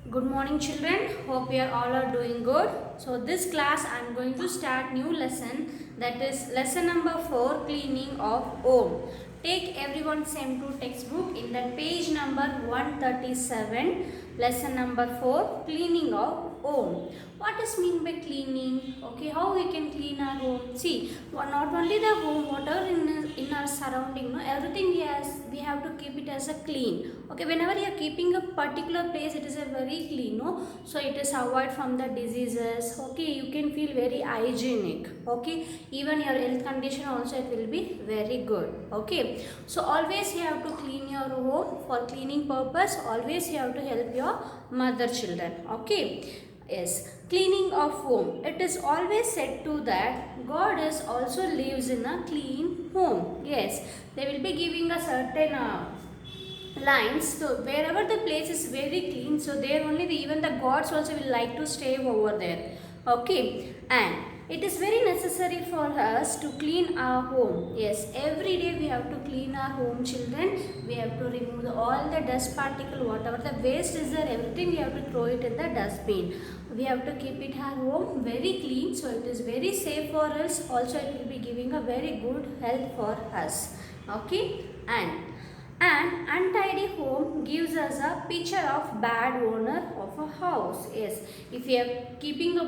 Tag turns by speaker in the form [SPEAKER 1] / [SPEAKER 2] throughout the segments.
[SPEAKER 1] Good morning children. Hope you all are doing good. So this class I am going to start new lesson, that is lesson number 4, cleaning of home. Take everyone same to textbook in the page number 137, lesson number 4, cleaning of home. What is mean by cleaning? Okay, how we can clean our home? See, not only the home, whatever in our surrounding, no, everything we have to keep it as a clean. Okay, whenever you are keeping a particular place, it is a very clean, no, so it is avoid from the diseases. Okay, you can feel very hygienic. Okay, even your health condition also it will be very good. Okay, so always you have to clean your home. For cleaning purpose, always you have to help your mother children. Okay. Yes, cleaning of home. It is always said to that God is also lives in a clean home. Yes, they will be giving a certain lines. So wherever the place is very clean, so there only even the gods also will like to stay over there. Okay, and it is very necessary for us to clean our home. Yes, every day we have to clean our home, children. We have to remove all the dust particle, whatever the waste is there, everything we have to throw it in the dustbin. We have to keep it our home very clean, so it is very safe for us. Also it will be giving a very good health for us. Okay, and an untidy home gives us a picture of bad owner of a house. Yes, if you are keeping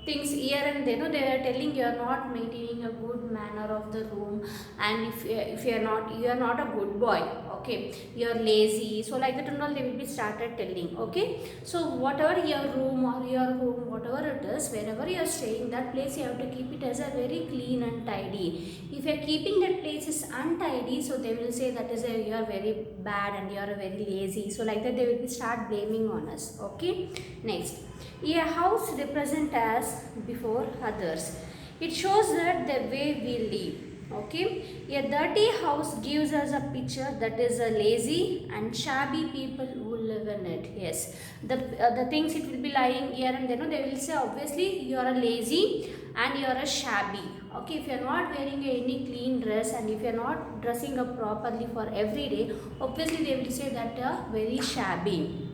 [SPEAKER 1] things here and there, no, they are telling you are not maintaining a good manner of the room, and if you are not a good boy. Okay, you are lazy. So like that and all they will be started telling. Okay, so whatever your room or your home, whatever it is, wherever you are staying, that place you have to keep it as a very clean and tidy. If you are keeping that place is untidy, so they will say that is you are very bad and you are very lazy. So like that they will be start blaming on us. Okay, next, a house represent us before others. It shows that the way we live. Okay, a dirty house gives us a picture that is a lazy and shabby people who live in it. Yes, the things it will be lying here and there, no, they will say obviously you are a lazy and you are a shabby. Okay, if you are not wearing any clean dress and if you are not dressing up properly for every day, obviously they will say that you are very shabby.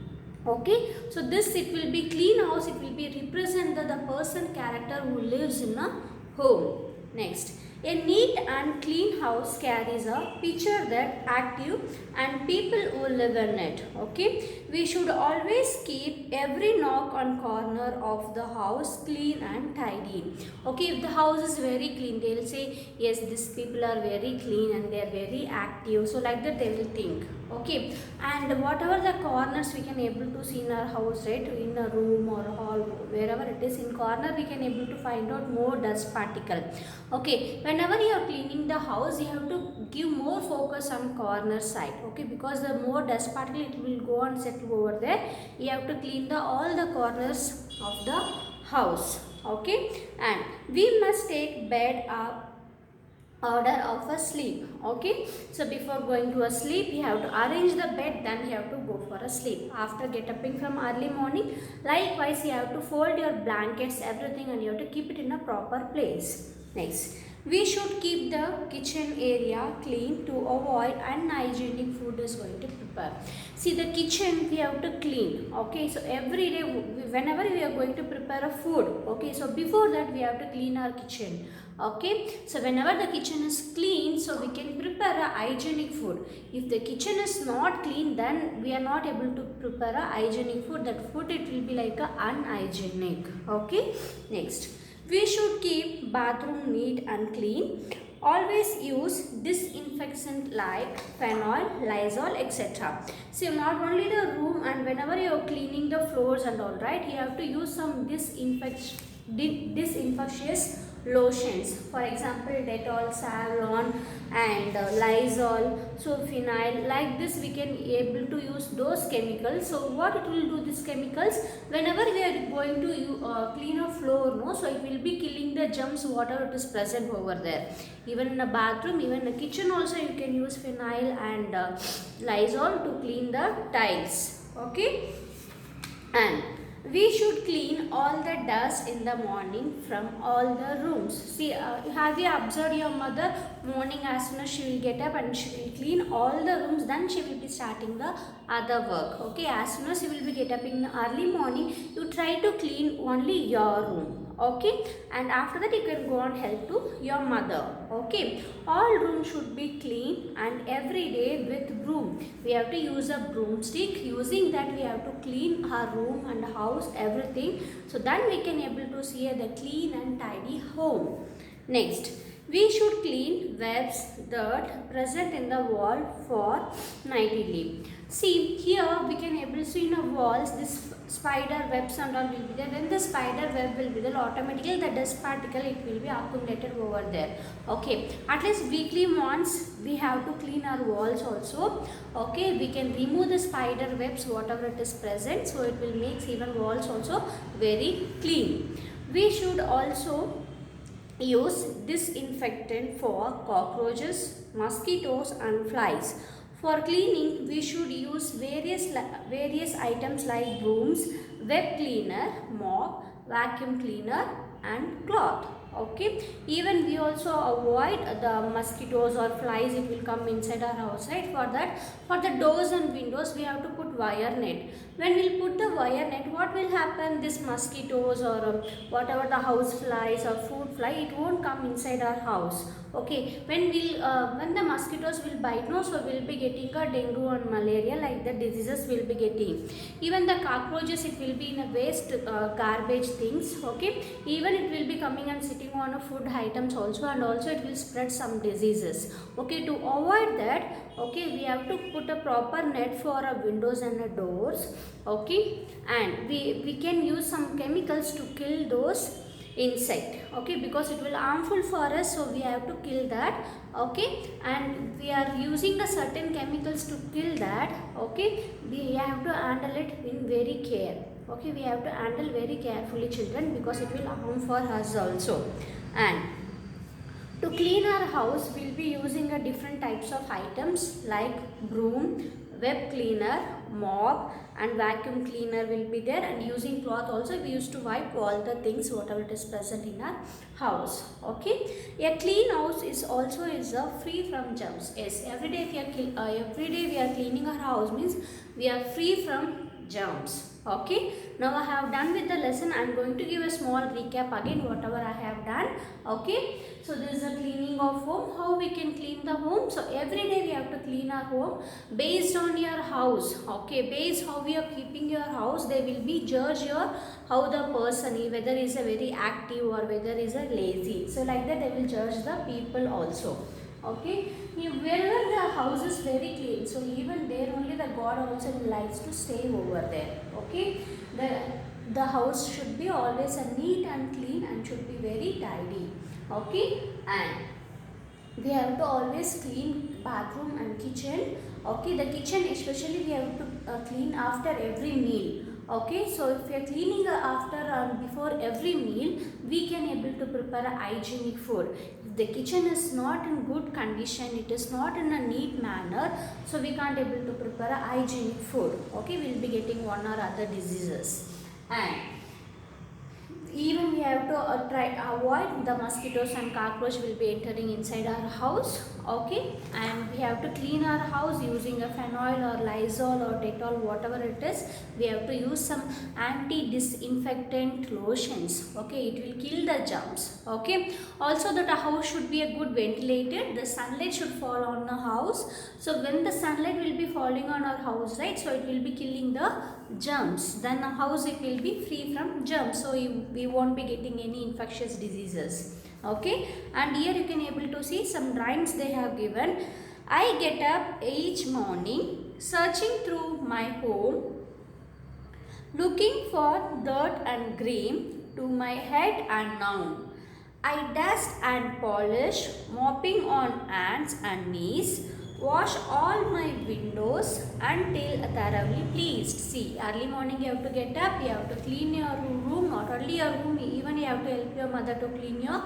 [SPEAKER 1] Okay, so this it will be clean house, it will be represent the person character who lives in a home. Next, a neat and clean house carries a picture that active and people who live in it. Okay, we should always keep every nook and corner of the house clean and tidy. Okay, if the house is very clean, they will say yes, these people are very clean and they are very active. So like that they will think. Okay, and whatever the corners we can able to see in our house, right, in a room or hall, wherever it is, in corner we can able to find out more dust particle. Okay, whenever you are cleaning the house, you have to give more focus on corner side. Okay, because the more dust particle it will go and settle over there, you have to clean the all the corners of the house. Okay, and we must take bed up order of a sleep. Okay, so before going to a sleep you have to arrange the bed, then you have to go for a sleep. After get up from early morning, likewise you have to fold your blankets, everything, and you have to keep it in a proper place. Next, we should keep the kitchen area clean to avoid unhygienic food is going to prepare. See, the kitchen we have to clean. Okay, so every day whenever we are going to prepare a food, okay, so before that we have to clean our kitchen. Okay, so whenever the kitchen is clean, so we can prepare a hygienic food. If the kitchen is not clean, then we are not able to prepare a hygienic food. That food it will be like a unhygienic. Okay, next, we should keep bathroom neat and clean. Always use disinfectant like phenol, Lysol, etc. So not only the room, and whenever you are cleaning the floors and all, right, you have to use some disinfectious lotions. For example, Dettol, Savlon, and Lysol, so phenyl. Like this, we can able to use those chemicals. So what it will do? These chemicals, whenever we are going to clean a floor, no, so it will be killing the germs whatever it is present over there. Even in a bathroom, even in a kitchen, also you can use phenyl and Lysol to clean the tiles. Okay, and we should clean all the dust in the morning from all the rooms. See, have you observed your mother morning as soon as she will get up and she will clean all the rooms, then she will be starting the other work. Okay, as soon as you will be get up in the early morning, you try to clean only your room. Okay, and after that you can go and help to your mother. Okay, all rooms should be clean and every day with broom. We have to use a broomstick. Using that we have to clean our room and house, everything, so then we can able to see the clean and tidy home. Next, we should clean webs, dirt present in the wall for nightly. See, here we can able to see in the walls this spider webs and all will be there. When the spider web will be there, automatically the dust particle it will be accumulated over there. Okay, at least weekly once we have to clean our walls also. Okay, we can remove the spider webs whatever it is present, so it will make even walls also very clean. We should also use disinfectant for cockroaches, mosquitoes and flies. For cleaning, we should use various items like brooms, web cleaner, mop, vacuum cleaner and cloth. Okay, even we also avoid the mosquitoes or flies, it will come inside our house, right? For that, for the doors and windows we have to put wire net. When we put the wire net, what will happen? This mosquitoes or whatever the house flies or food fly, it won't come inside our house. Okay, when the mosquitoes will bite, no, so we'll be getting a dengue and malaria, like the diseases will be getting. Even the cockroaches, it will be in a waste garbage things. Okay, even it will be coming and sitting on a food items also, and also it will spread some diseases. Okay, to avoid that, okay, we have to put a proper net for our windows and our doors. Okay, and we can use some chemicals to kill those insect. Okay, because it will harmful for us, so we have to kill that. Okay, and we are using the certain chemicals to kill that. Okay, we have to handle it in very care. Okay, we have to handle very carefully, children, because it will harm for us also. And to clean our house, we'll be using a different types of items like broom, web cleaner, mop and vacuum cleaner will be there, and using cloth also we used to wipe all the things whatever it is present in our house. Okay, a clean house is also free from germs. Yes, every day we are cleaning our house means we are free from germs. Okay, now I have done with the lesson. I am going to give a small recap again whatever I have done. Okay, so this is a cleaning of home, how we can clean the home. So every day we have to clean our home based on your house. Okay, based how we are keeping your house, they will be judge your how the person is, whether is a very active or whether is a lazy. So like that they will judge the people also. Okay, wherever the house is very clean, so even there only the God also likes to stay over there. Okay, the house should be always a neat and clean and should be very tidy. Okay, and we have to always clean bathroom and kitchen. Okay, the kitchen especially we have to clean after every meal. Okay, so if we are cleaning after before every meal, we can able to prepare a hygienic food. If the kitchen is not in good condition, it is not in a neat manner, so we can't able to prepare a hygienic food. Okay, we will be getting one or other diseases. And even we have to try avoid the mosquitoes and cockroach will be entering inside our house. Okay, and we have to clean our house using a phenol or Lysol or Dettol, whatever it is. We have to use some anti-disinfectant lotions. Okay, it will kill the germs. Okay, also that a house should be a good ventilated. The sunlight should fall on the house. So when the sunlight will be falling on our house, right, so it will be killing the germs. Then the house it will be free from germs, so we won't be getting any infectious diseases. Okay, and here you can able to see some rhymes they have given. I get up each morning, searching through my home, looking for dirt and grime to my head and now. I dust and polish, mopping on ants and knees, wash all my windows until thoroughly pleased. See, early morning you have to get up, you have to clean your room, not only your room, even you have to help your mother to clean your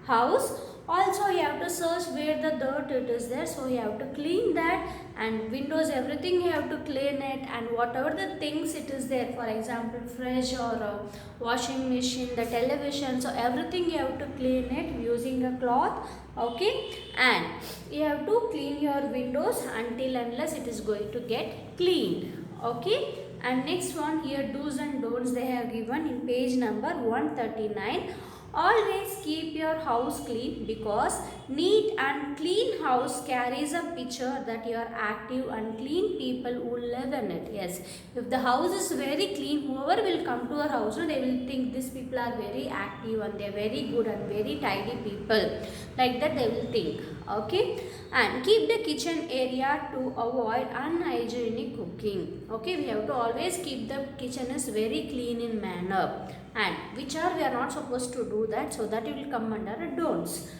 [SPEAKER 1] house. Also you have to search where the dirt it is there, so you have to clean that, and windows, everything you have to clean it, and whatever the things it is there, for example fridge or washing machine, the television, so everything you have to clean it using a cloth. Okay, and you have to clean your windows until unless it is going to get cleaned. Okay, and next one here, do's and don'ts they have given in page number 139. Always keep your house clean, because neat and clean house carries a picture that you are active and clean people who live in it. Yes, if the house is very clean, whoever will come to our house, they will think these people are very active and they are very good and very tidy people. Like that they will think. Okay, and keep the kitchen area to avoid unhygienic cooking. Okay, we have to always keep the kitchen is very clean in manner, and which are we are not supposed to do that, so that it will come under a don'ts.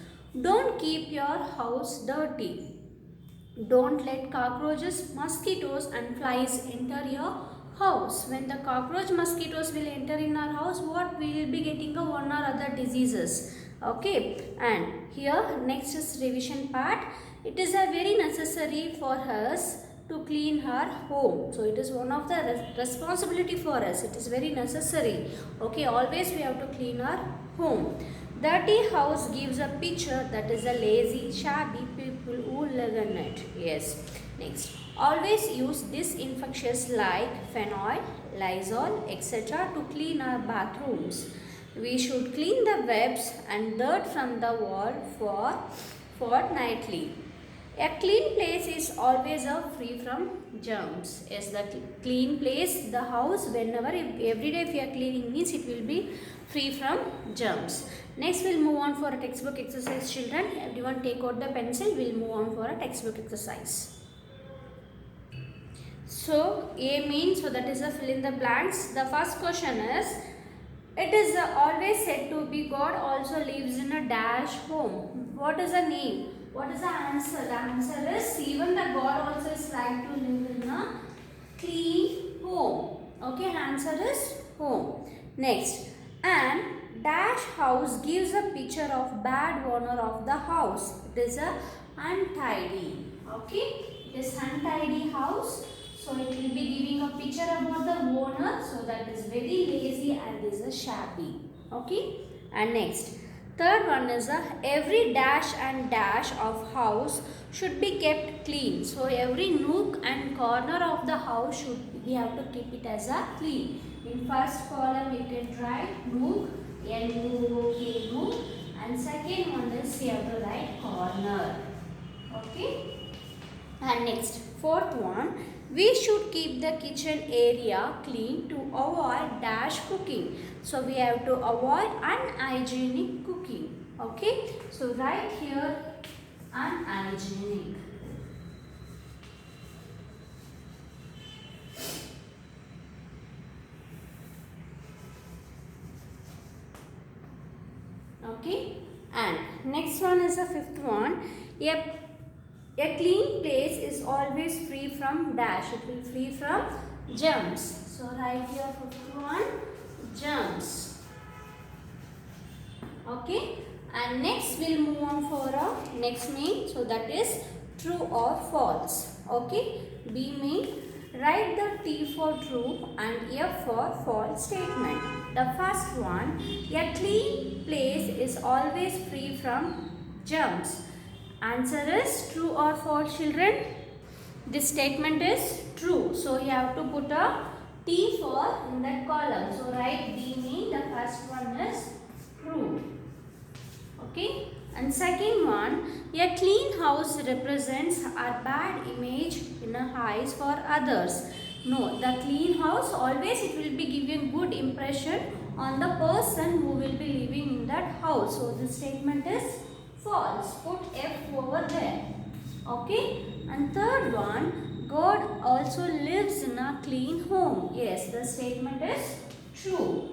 [SPEAKER 1] Don't keep your house dirty. Don't let cockroaches, mosquitoes and flies enter your house. When the cockroach, mosquitoes will enter in our house, what we will be getting a one or other diseases. Okay, and here next is revision part. It is a very necessary for us to clean her home. So it is one of the responsibility for us. It is very necessary. Okay, always we have to clean our home. Dirty house gives a picture that is a lazy, shabby people who live in it. Yes. Next, always use disinfectants like phenol, Lysol, etc. to clean our bathrooms. We should clean the webs and dirt from the wall fortnightly. A clean place is always free from germs. Yes, the clean place, the house, whenever, every day if you are cleaning means it will be free from germs. Next we'll move on for a textbook exercise, children. Everyone take out the pencil, we'll move on for a textbook exercise. So A means, so that is a fill in the blanks. The first question is, it is always said to be God also lives in a dash home. What is the name? What is the answer? The answer is, even the God also is like to live in a clean home. Okay, answer is home. Next, and dash house gives a picture of bad owner of the house. It is a untidy. Okay, it is untidy house. So it will be giving a picture about the owner. So that is very lazy and is a shabby. Okay, and next. Third one is every dash and dash of house should be kept clean. So every nook and corner of the house we have to keep it as a clean. In first column you can write nook, N-U-O-K, nook, and second one is you have to write corner. Okay. And next, fourth one, we should keep the kitchen area clean to avoid dash cooking. So we have to avoid unhygienic cooking. Okay. So write here unhygienic. Okay. And next one is the fifth one. A clean place is always free from dash. It will free from germs. So write here fifth one, germs. Okay. And next we'll move on for a next mean. So that is true or false. Okay. B mean, write the T for true and F for false statement. The first one, a clean place is always free from germs. Answer is true or false, children? This statement is true. So you have to put a T for in that column. So write B mean, the first one is true. Okay. And second one, a clean house represents a bad image in the eyes for others. No, the clean house always it will be giving good impression on the person who will be living in that house. So this statement is false. Put F over there. Okay. And third one, God also lives in a clean home. Yes, the statement is true.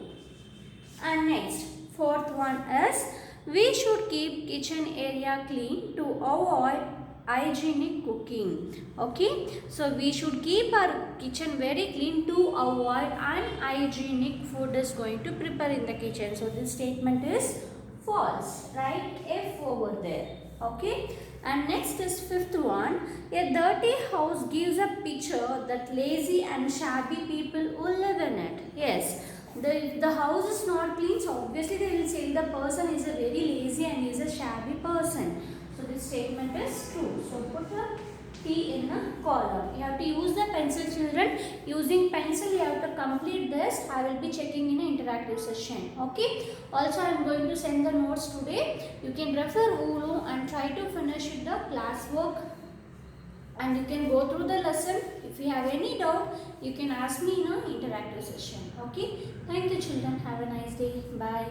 [SPEAKER 1] And next, fourth one is, we should keep kitchen area clean to avoid hygienic cooking. Okay. So we should keep our kitchen very clean to avoid unhygienic food is going to prepare in the kitchen. So this statement is False. Write F over there. Okay. And next is fifth one. A dirty house gives a picture that lazy and shabby people who live in it. Yes. The house is not clean, so obviously they will say the person is a very lazy and is a shabby person. So this statement is true. So put a T in a column. You have to use the pencil, children. Using pencil you have to complete this. I will be checking in an interactive session. Okay. Also I am going to send the notes today. You can refer Ulu and try to finish with the class work. And you can go through the lesson. If you have any doubt, you can ask me in an interactive session. Okay. Thank you children. Have a nice day. Bye.